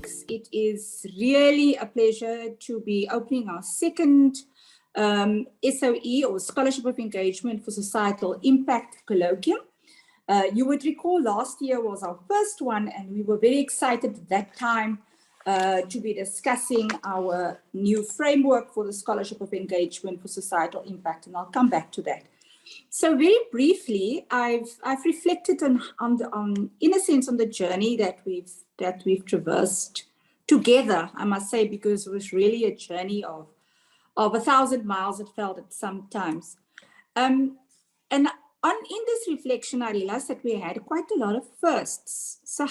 colleagues, it is really a pleasure to be opening our second SoE, or Scholarship of Engagement for Societal Impact Colloquium. You would recall last year was our first one, and we were very excited at that time to be discussing our new framework for the Scholarship of Engagement for Societal Impact, and I'll come back to that. So very briefly, I've reflected on in a sense on the journey that we've traversed together, I must say, because it was really a journey of 1,000 miles, it felt at some times. And in this reflection, I realized that we had quite a lot of firsts. So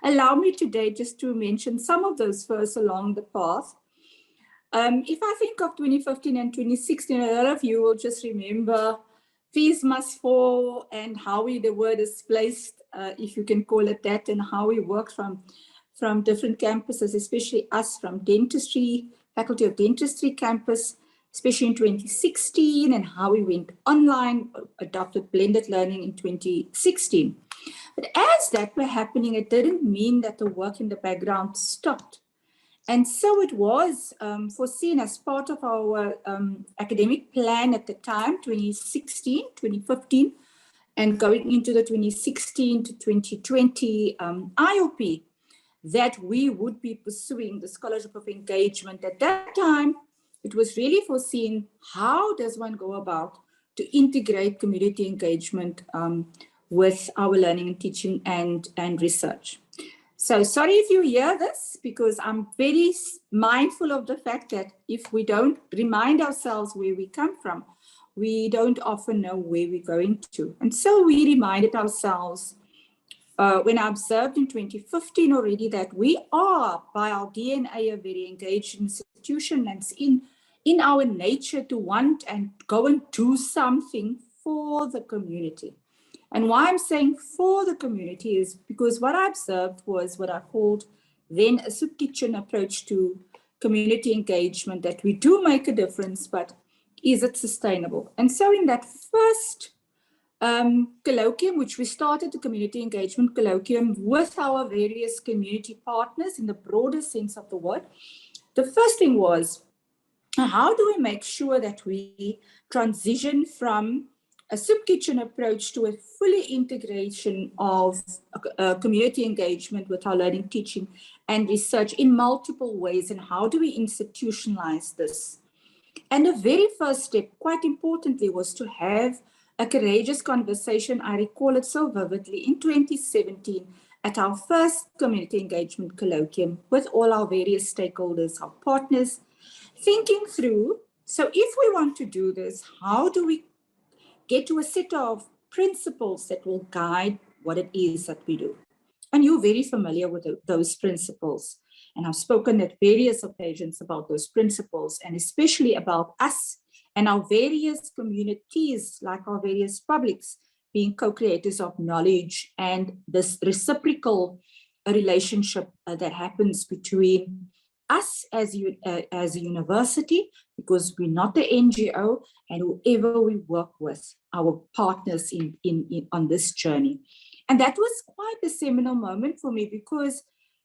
allow me today just to mention some of those firsts along the path. If I think of 2015 and 2016, a lot of you will just remember fees must fall and how the word is placed, if you can call it that, and how we worked from different campuses, especially us from dentistry, Faculty of Dentistry campus, especially in 2016, and how we went online, adopted blended learning in 2016. But as that were happening, it didn't mean that the work in the background stopped. And so it was foreseen as part of our academic plan at the time, 2016, 2015, and going into the 2016 to 2020 IOP, that we would be pursuing the Scholarship of Engagement. At that time, it was really foreseen, how does one go about to integrate community engagement with our learning and teaching and research. So sorry if you hear this, because I'm very mindful of the fact that if we don't remind ourselves where we come from, we don't often know where we're going to. And so we reminded ourselves when I observed in 2015 already that we are, by our DNA, a very engaged institution, and it's in our nature to want and go and do something for the community. And why I'm saying for the community is because what I observed was what I called then a soup kitchen approach to community engagement, that we do make a difference, but is it sustainable? And so in that first colloquium, which we started, the community engagement colloquium, with our various community partners in the broader sense of the word, the first thing was, how do we make sure that we transition from a soup kitchen approach to a fully integration of community engagement with our learning, teaching, and research in multiple ways, and how do we institutionalize this? And the very first step, quite importantly, was to have a courageous conversation. I recall it so vividly in 2017 at our first community engagement colloquium with all our various stakeholders, our partners, thinking through, so if we want to do this, how do we get to a set of principles that will guide what it is that we do? And you're very familiar with those principles. And I've spoken at various occasions about those principles, and especially about us and our various communities, like our various publics, being co-creators of knowledge, and this reciprocal relationship that happens between us as a university, because we're not the NGO, and whoever we work with, our partners on this journey. And that was quite a seminal moment for me, because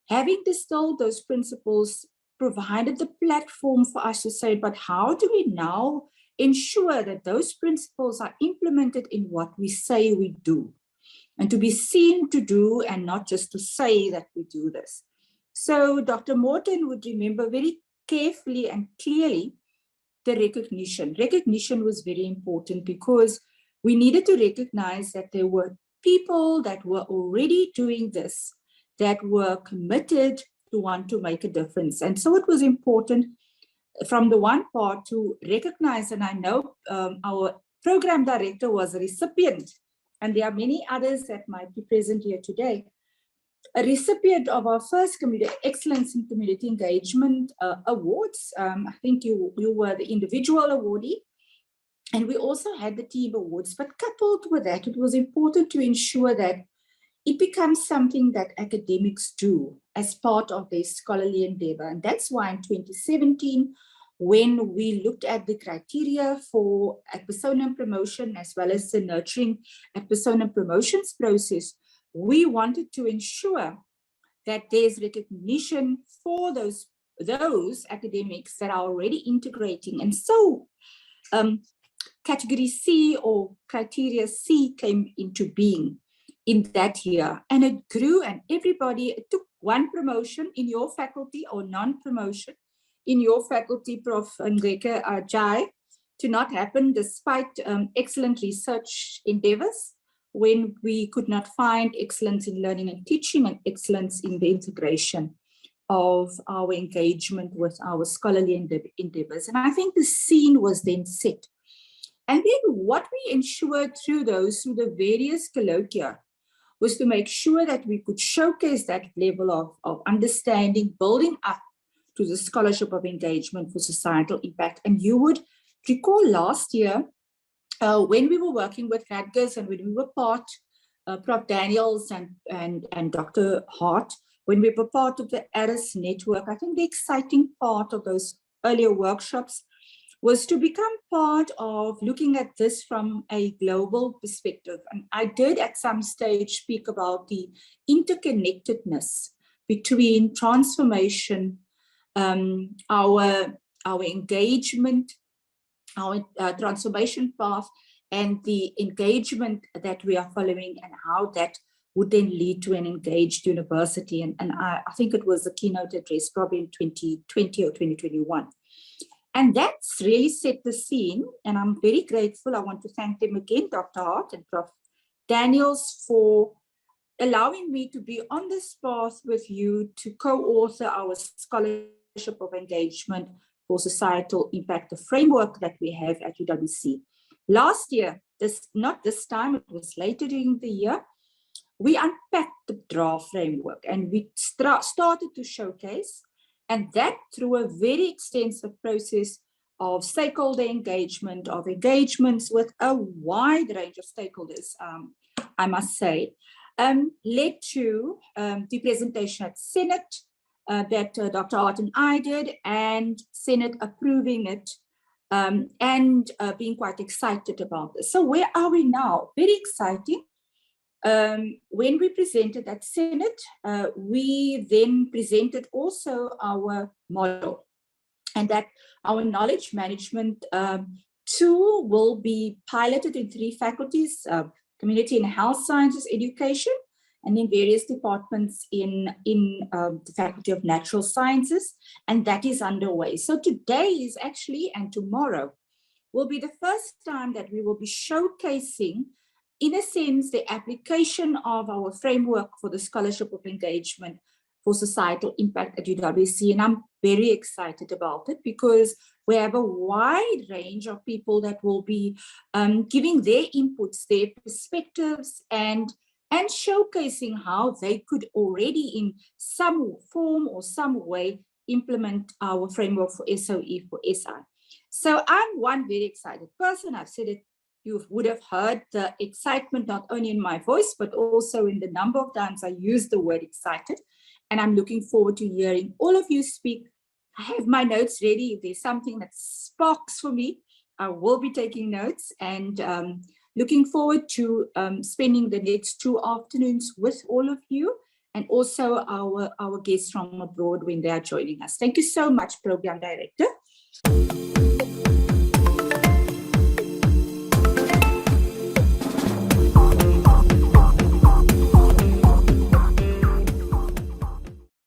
having distilled those principles provided the platform for us to say, but how do we now ensure that those principles are implemented in what we say we do, and to be seen to do, and not just to say that we do this? So Dr. Morton would remember very carefully and clearly the recognition. Recognition was very important, because we needed to recognize that there were people that were already doing this, that were committed to want to make a difference. And so it was important from the one part to recognize, and I know our program director was a recipient, and there are many others that might be present here today, a recipient of our first Community Excellence in Community Engagement Awards. I think you were the individual awardee, and we also had the team awards. But coupled with that, it was important to ensure that it becomes something that academics do as part of their scholarly endeavor. And that's why in 2017, when we looked at the criteria for ad personam promotion, as well as the nurturing ad personam promotions process, we wanted to ensure that there's recognition for those academics that are already integrating. And so category C or criteria C came into being in that year, and it grew, and it took one promotion in your faculty or non-promotion in your faculty, Prof. Ngeke Ajay, to not happen despite excellent research endeavors, when we could not find excellence in learning and teaching and excellence in the integration of our engagement with our scholarly endeavors. And I think the scene was then set. And then what we ensured through the various colloquia was to make sure that we could showcase that level of understanding, building up to the scholarship of engagement for societal impact. And you would recall last year, when we were working with Radgers and when we were part, Prof. Daniels and Dr. Hart, when we were part of the ARIS network, I think the exciting part of those earlier workshops was to become part of looking at this from a global perspective. And I did at some stage speak about the interconnectedness between transformation, our engagement, our transformation path, and the engagement that we are following, and how that would then lead to an engaged university. And I think it was a keynote address probably in 2020 or 2021. And that's really set the scene, and I'm very grateful. I want to thank them again, Dr. Hart and Prof. Daniels, for allowing me to be on this path with you to co-author our scholarship of engagement for societal impact, the framework that we have at UWC. Last year, not this time, it was later in the year, we unpacked the draft framework and we started to showcase, and that through a very extensive process of stakeholder engagement, of engagements with a wide range of stakeholders, I must say, led to the presentation at Senate that Dr. Hart and I did, and Senate approving it and being quite excited about this. So where are we now? Very exciting. When we presented at Senate, we then presented also our model, and that our knowledge management tool will be piloted in 3 faculties, community and health sciences education, and in various departments in the Faculty of Natural Sciences, and that is underway. So today is actually, and tomorrow, will be the first time that we will be showcasing, in a sense, the application of our framework for the scholarship of engagement for societal impact at UWC. And I'm very excited about it because we have a wide range of people that will be giving their inputs, their perspectives, and showcasing how they could already in some form or some way implement our framework for SoE-SI. So I'm one very excited person. I've said it. You would have heard the excitement, not only in my voice, but also in the number of times I use the word excited. And I'm looking forward to hearing all of you speak. I have my notes ready. If there's something that sparks for me, I will be taking notes, and looking forward to spending the next 2 afternoons with all of you, and also our guests from abroad when they are joining us. Thank you so much, Program Director.